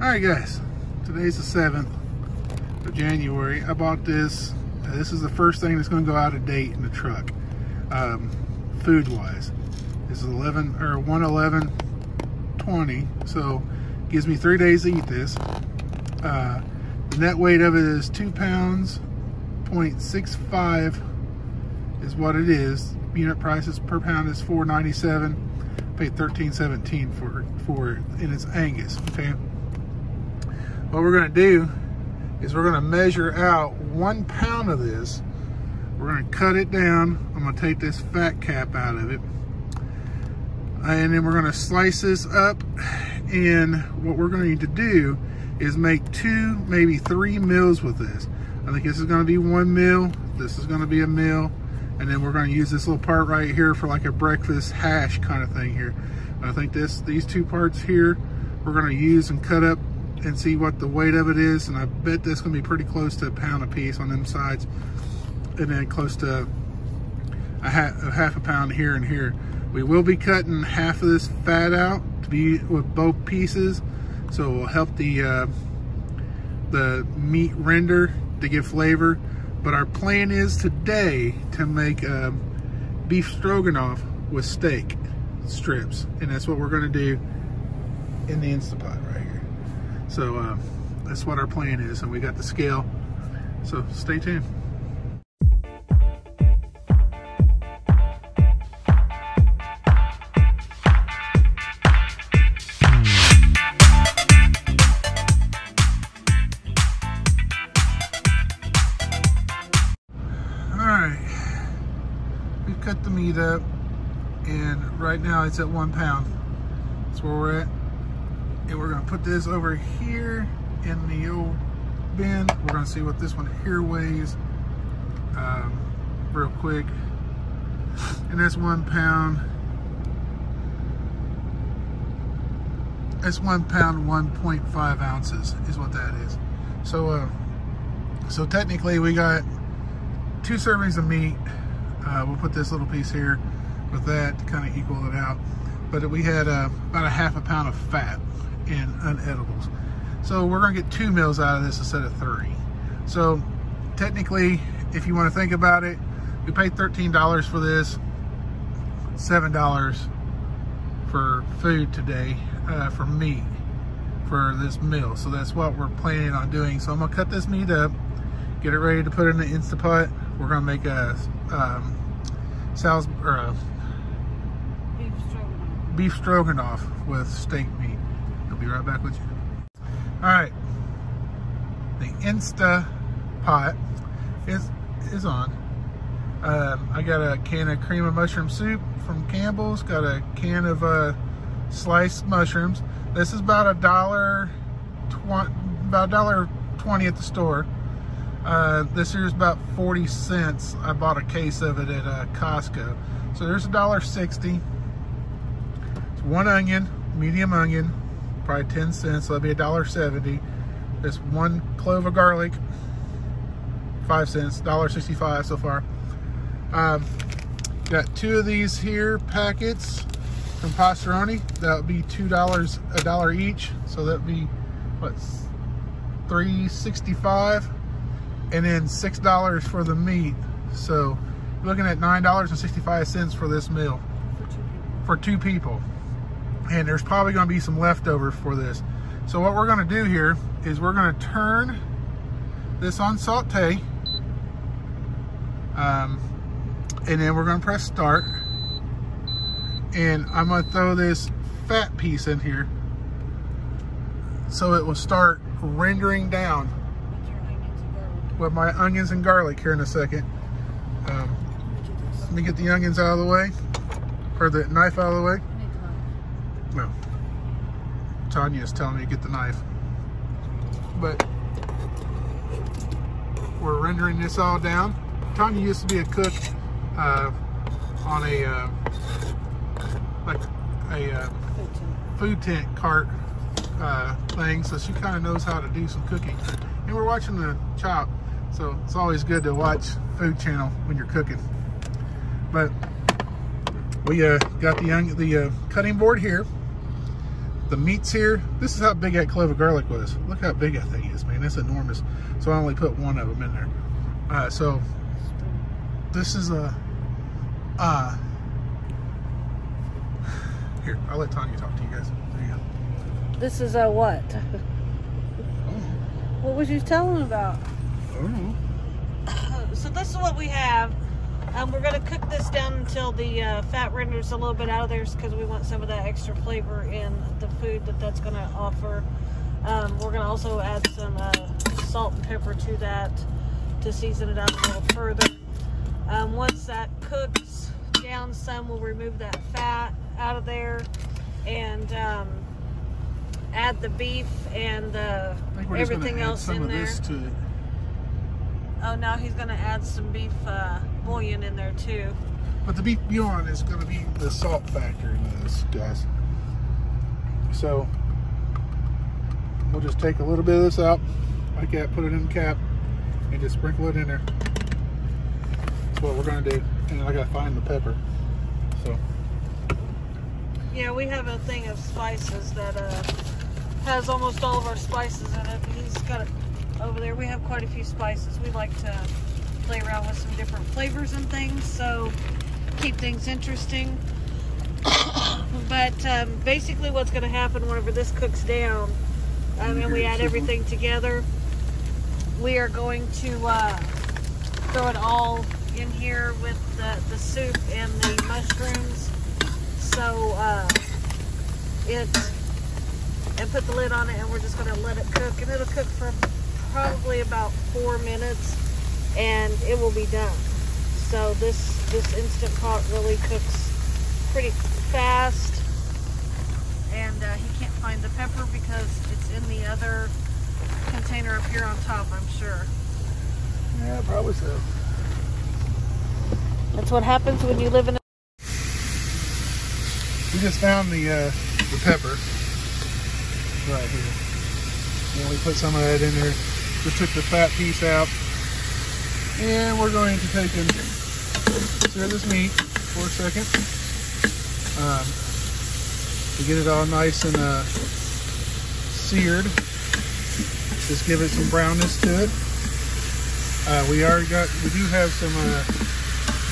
Alright guys, today's the 7th of January. I bought this. This is the first thing that's going to go out of date in the truck, food wise. This is 1/11/20, so gives me 3 days to eat this. The net weight of it is 2 pounds, 0.65 is what it is. Unit prices per pound is $4.97. Paid $13.17 for it, and it's Angus. Okay. What we're going to do is we're going to measure out 1 pound of this. We're going to cut it down. I'm going to take this fat cap out of it, and then we're going to slice this up. And what we're going to need to do is make 2, maybe 3 meals with this. I think this is going to be 1 meal. This is going to be a meal. And then we're going to use this little part right here for like a breakfast hash kind of thing here. I think these 2 parts here we're going to use and cut up and see what the weight of it is. And I bet this is going to be pretty close to a pound a piece on them sides. And then close to a half a pound here and here. We will be cutting half of this fat out to be with both pieces. So it will help the meat render to give flavor. But our plan is today to make beef stroganoff with steak strips. And that's what we're gonna do in the Instapot right here. So that's what our plan is. And we got the scale. So stay tuned. We've cut the meat up, and right now it's at 1 pound. That's where we're at. And we're gonna put this over here in the old bin. We're gonna see what this one here weighs real quick. And that's 1 pound. That's 1 pound, 1.5 ounces is what that is. So, so technically we got 2 servings of meat. We'll put this little piece here with that to kind of equal it out. But we had about a half a pound of fat in unedibles. So we're gonna get 2 meals out of this instead of 3. So technically, if you want to think about it, we paid $13 for this, $7 for food today, for meat, for this meal. So that's what we're planning on doing. So I'm gonna cut this meat up, get it ready to put in the Instapot. We're gonna make a beef stroganoff with steak meat. I'll be right back with you. All right, the Instapot is on. I got a can of cream of mushroom soup from Campbell's. Got a can of sliced mushrooms. This is about $1.20 at the store. This here is about 40 cents. I bought a case of it at Costco. So there's $1.60. It's 1 onion, medium onion, probably 10 cents, so that'd be $1.70. There's 1 clove of garlic, 5 cents, $1.65 so far. Got 2 of these here packets from Passeroni. That would be $2, $1 each. So that'd be what, $3.65. And then $6 for the meat. So you're looking at $9.65 for this meal for 2 people. And there's probably going to be some leftover for this. So what we're going to do here is we're going to turn this on saute, and then we're going to press start. And I'm going to throw this fat piece in here so it will start rendering down with my onions and garlic here in a second. Let me get the onions out of the way, or the knife out of the way. No, Tanya is telling me to get the knife. But we're rendering this all down. Tanya used to be a cook on a food tent cart thing, so she kind of knows how to do some cooking. And we're watching the chop. So it's always good to watch Food Channel when you're cooking. But we got the cutting board here. the meats here. This is how big that clove of garlic was. Look how big that thing is, man. That's enormous. So I only put one of them in there. So this is a here, I'll let Tanya talk to you guys. There you go. This is a what? What was you telling about? I don't know. So this is what we have. We're going to cook this down until the fat renders a little bit out of there because we want some of that extra flavor in the food that's going to offer. We're going to also add some salt and pepper to that to season it out a little further. Once that cooks down some, we'll remove that fat out of there and add the beef and everything else in there. Oh, now he's going to add some beef bouillon in there too. But the beef bouillon is going to be the salt factor in this, guys. So we'll just take a little bit of this out, like that, put it in the cap, and just sprinkle it in there. That's what we're going to do. And then I got to find the pepper. So yeah, we have a thing of spices that has almost all of our spices in it. He's got it over there. We have quite a few spices. We like to play around with some different flavors and things, so keep things interesting. But basically what's going to happen whenever this cooks down and we add everything together, we are going to throw it all in here with the soup and the mushrooms. So and put the lid on it, and we're just going to let it cook, and it'll cook for probably about 4 minutes and it will be done. So this Instant Pot really cooks pretty fast, and he can't find the pepper because it's in the other container up here on top, I'm sure. yeah, probably so. That's what happens when you live in a... We just found the pepper right here. And we put some of that in there. Just took the fat piece out. And we're going to take and sear this meat for a second. To get it all nice and seared. Just give it some brownness to it. We do have some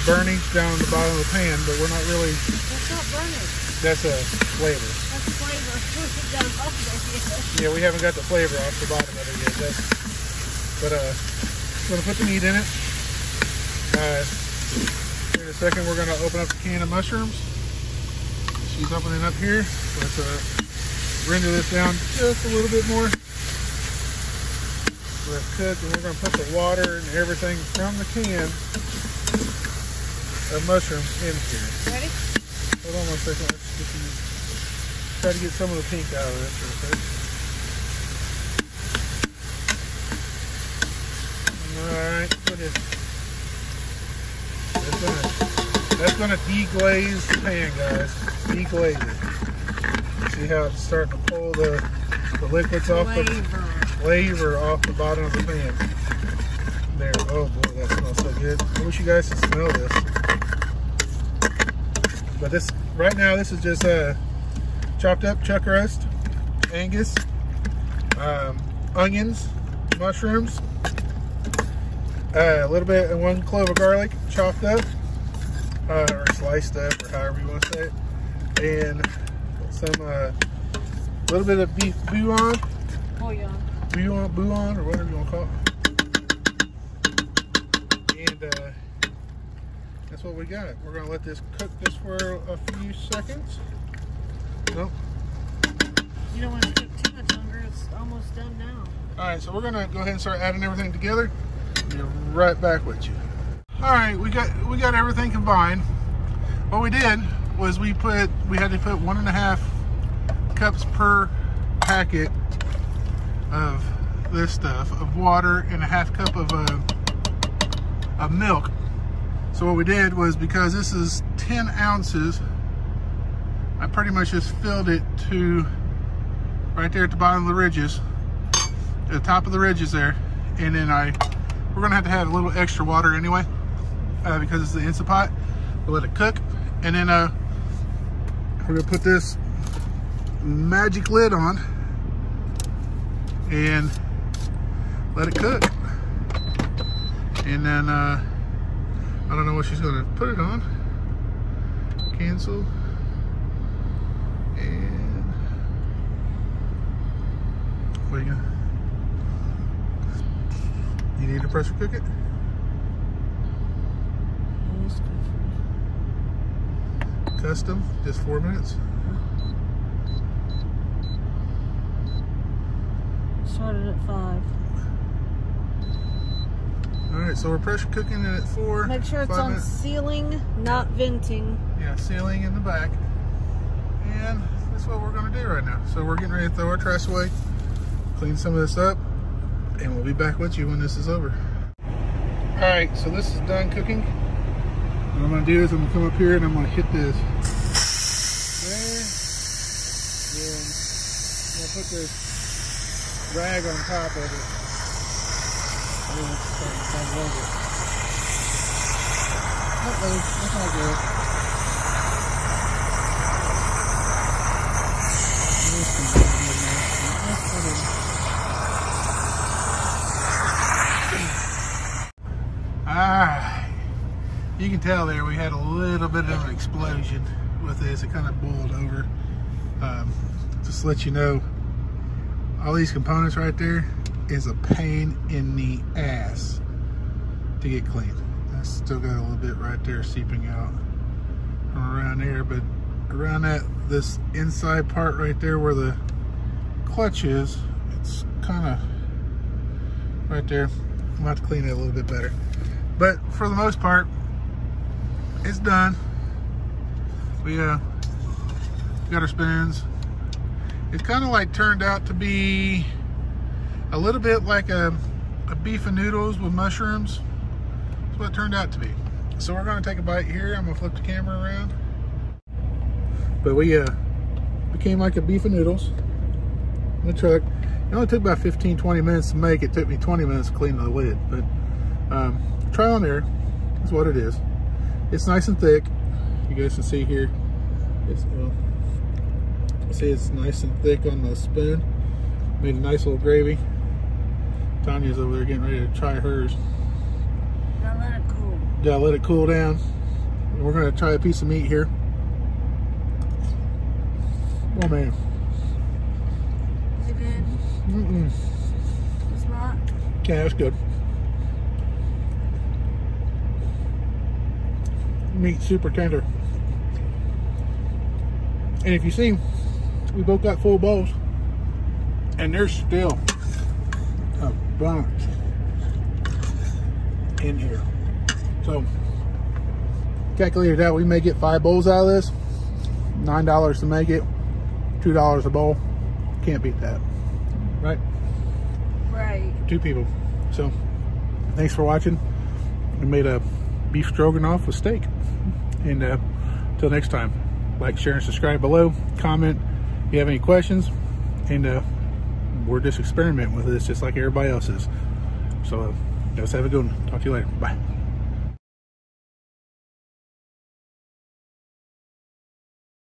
burning down the bottom of the pan, but we're not really... That's not burning. That's a flavor. That's flavor. Yeah, we haven't got the flavor off the bottom of it yet. But we're going to put the meat in it. In a second, we're going to open up the can of mushrooms. She's opening up here. Let's render this down just a little bit more. Let it cook, and we're going to put the water and everything from the can of mushrooms in here. Ready? Hold on 1 second. Let's try to get some of the pink out of this real quick. Alright, put it. That's gonna deglaze the pan, guys. Deglaze it. See how it's starting to pull the liquids off the flavor off the bottom of the pan. There. Oh boy, that smells so good. I wish you guys could smell this. But this right now, this is just chopped up chuck roast, Angus, onions, mushrooms, a little bit and 1 clove of garlic chopped up or sliced up, or however you want to say it, and some little bit of beef bouillon, or whatever you want to call it. And that's what we got. We're gonna let this cook this for a few seconds. Nope. You don't want to cook too much longer. It's almost done now. All right, so we're gonna go ahead and start adding everything together. Be right back with you. All right, we got everything combined. What we did was we had to put 1.5 cups per packet of this stuff of water and a 1/2 cup of milk. So what we did was, because this is 10 ounces, I pretty much just filled it to right there at the bottom of the ridges, at the top of the ridges there, and then we're gonna have to have a little extra water anyway, because it's the Instant Pot. We'll let it cook, and then we're gonna put this magic lid on and let it cook. And then I don't know what she's gonna put it on. Cancel. And what are you gonna? You need to pressure cook it? Custom, just 4 minutes. Started at 5. All right, so we're pressure cooking it at 4. Make sure it's on sealing, not venting. Yeah, sealing in the back. And that's what we're gonna do right now. So we're getting ready to throw our trash away, clean some of this up, and we'll be back with you when this is over. All right, so this is done cooking. What I'm gonna do is I'm gonna come up here and I'm gonna hit this there. Then I'm gonna put this rag on top of it. And then it's starting to bubble over. Uh-oh, that's not good. Alright, you can tell there we had a little bit of an explosion with this. It kind of boiled over. Just to let you know, all these components right there is a pain in the ass to get clean. I still got a little bit right there seeping out from around there, but around this inside part right there where the clutch is, it's kind of right there. I'm gonna have to clean it a little bit better. But for the most part, it's done. We got our spoons. It kind of like turned out to be a little bit like a beef and noodles with mushrooms. That's what it turned out to be. So we're gonna take a bite here. I'm gonna flip the camera around. But we became like a beef and noodles in the truck. It only took about 15-20 minutes to make. It took me 20 minutes to clean the lid. But trial and error is what it is. It's nice and thick. You guys can see here. See, it's nice and thick on the spoon. Made a nice little gravy. Tanya's over there getting ready to try hers. Gotta let it cool. Gotta let it cool down. And we're gonna try a piece of meat here. Oh man. Is it good? Mm-mm. It's not? Yeah, it's good. Meat super tender. And if you see, we both got full bowls, and there's still a bunch in here. So calculated out, we may get 5 bowls out of this. $9 to make it, $2 a bowl. Can't beat that, right? Right. For 2 people. So thanks for watching. We made a beef stroganoff with steak. And until next time, like, share, and subscribe below. Comment if you have any questions. And we're just experimenting with this just like everybody else is. So let's have a good one. Talk to you later. Bye.